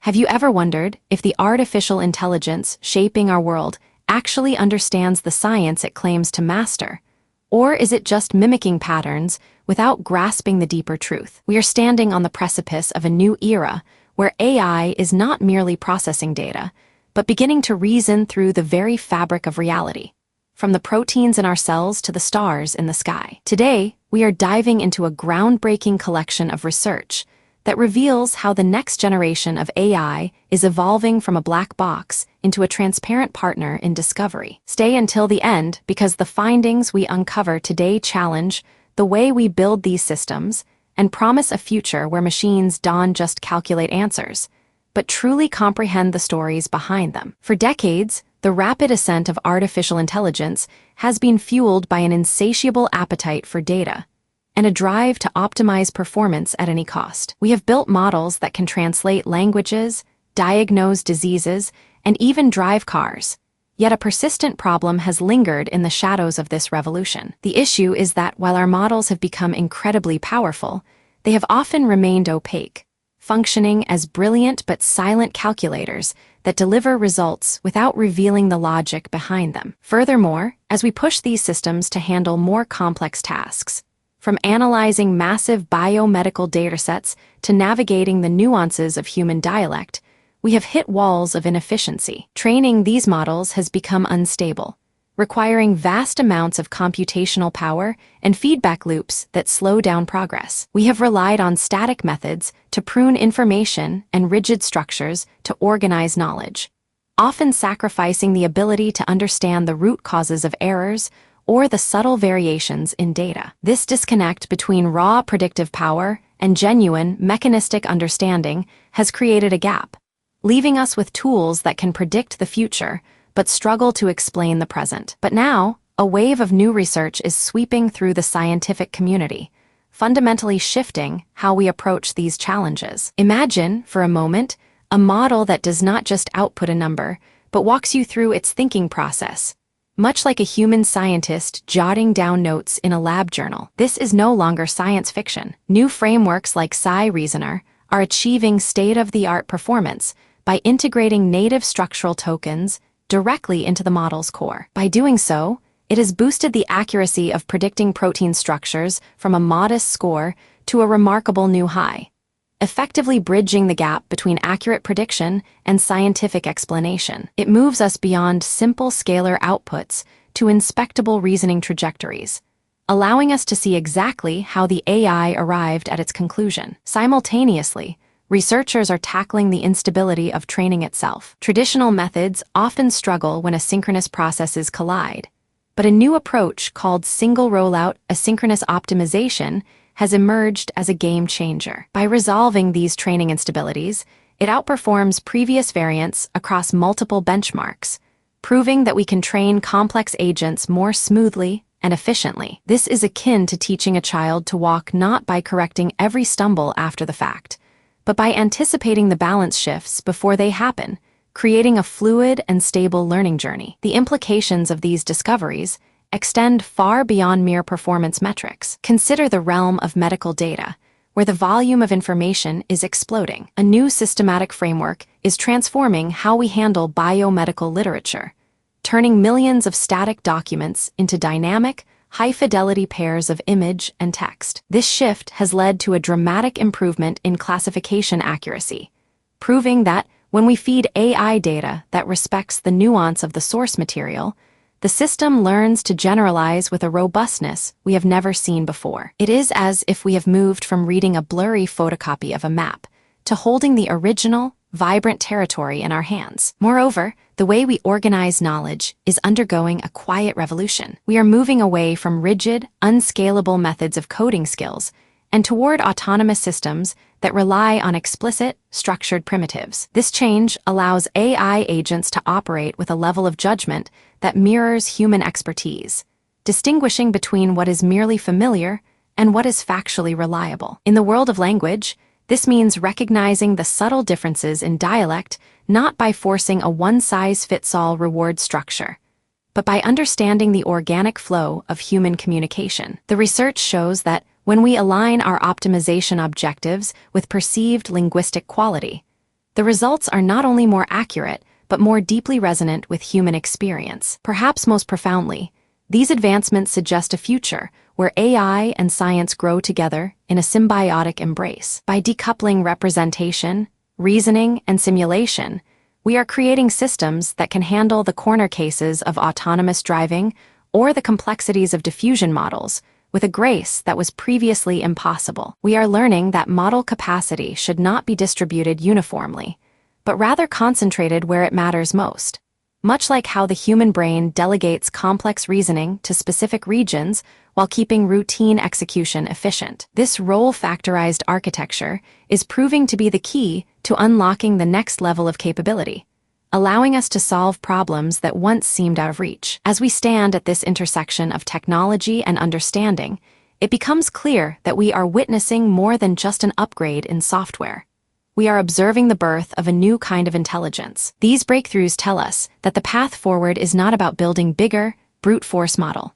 Have you ever wondered if the artificial intelligence shaping our world actually understands the science it claims to master? Or is it just mimicking patterns without grasping the deeper truth? We are standing on the precipice of a new era where AI is not merely processing data, but beginning to reason through the very fabric of reality, from the proteins in our cells to the stars in the sky. Today, we are diving into a groundbreaking collection of research that reveals how the next generation of AI is evolving from a black box into a transparent partner in discovery. Stay until the end, because the findings we uncover today challenge the way we build these systems and promise a future where machines don't just calculate answers, but truly comprehend the stories behind them. For decades, the rapid ascent of artificial intelligence has been fueled by an insatiable appetite for data and a drive to optimize performance at any cost. We have built models that can translate languages, diagnose diseases, and even drive cars. Yet a persistent problem has lingered in the shadows of this revolution. The issue is that while our models have become incredibly powerful, they have often remained opaque, functioning as brilliant but silent calculators that deliver results without revealing the logic behind them. Furthermore, as we push these systems to handle more complex tasks, from analyzing massive biomedical datasets to navigating the nuances of human dialect, we have hit walls of inefficiency. Training these models has become unstable, requiring vast amounts of computational power and feedback loops that slow down progress. We have relied on static methods to prune information and rigid structures to organize knowledge, often sacrificing the ability to understand the root causes of errors or the subtle variations in data. This disconnect between raw predictive power and genuine mechanistic understanding has created a gap, leaving us with tools that can predict the future but struggle to explain the present. But now, a wave of new research is sweeping through the scientific community, fundamentally shifting how we approach these challenges. Imagine, for a moment, a model that does not just output a number, but walks you through its thinking process, much like a human scientist jotting down notes in a lab journal. This is no longer science fiction. New frameworks like KHI Reasoner are achieving state-of-the-art performance by integrating native structural tokens directly into the model's core. By doing so, it has boosted the accuracy of predicting protein structures from a modest score to a remarkable new high, effectively bridging the gap between accurate prediction and scientific explanation. It moves us beyond simple scalar outputs to inspectable reasoning trajectories, allowing us to see exactly how the AI arrived at its conclusion. Simultaneously, researchers are tackling the instability of training itself. Traditional methods often struggle when asynchronous processes collide, but a new approach called single rollout asynchronous optimization has emerged as a game changer. By resolving these training instabilities, it outperforms previous variants across multiple benchmarks, proving that we can train complex agents more smoothly and efficiently. This is akin to teaching a child to walk not by correcting every stumble after the fact, but by anticipating the balance shifts before they happen, creating a fluid and stable learning journey. The implications of these discoveries extend far beyond mere performance metrics. Consider the realm of medical data, where the volume of information is exploding. A new systematic framework is transforming how we handle biomedical literature, turning millions of static documents into dynamic, high-fidelity pairs of image and text. This shift has led to a dramatic improvement in classification accuracy, proving that when we feed AI data that respects the nuance of the source material, the system learns to generalize with a robustness we have never seen before. It is as if we have moved from reading a blurry photocopy of a map to holding the original, vibrant territory in our hands. Moreover, the way we organize knowledge is undergoing a quiet revolution. We are moving away from rigid, unscalable methods of coding skills and toward autonomous systems that rely on explicit, structured primitives. This change allows AI agents to operate with a level of judgment that mirrors human expertise, distinguishing between what is merely familiar and what is factually reliable. In the world of language, this means recognizing the subtle differences in dialect not by forcing a one-size-fits-all reward structure, but by understanding the organic flow of human communication. The research shows that when we align our optimization objectives with perceived linguistic quality, the The results are not only more accurate, but more deeply resonant with human experience. Perhaps most profoundly, these advancements suggest a future where AI and science grow together in a symbiotic embrace. By decoupling representation, reasoning, and simulation, we are creating systems that can handle the corner cases of autonomous driving or the complexities of diffusion models with a grace that was previously impossible. We are learning that model capacity should not be distributed uniformly, but rather concentrated where it matters most. Much like how the human brain delegates complex reasoning to specific regions while keeping routine execution efficient. This role-factorized architecture is proving to be the key to unlocking the next level of capability, allowing us to solve problems that once seemed out of reach. As we stand at this intersection of technology and understanding, it becomes clear that we are witnessing more than just an upgrade in software. We are observing the birth of a new kind of intelligence. These breakthroughs tell us that the path forward is not about building bigger, brute force models.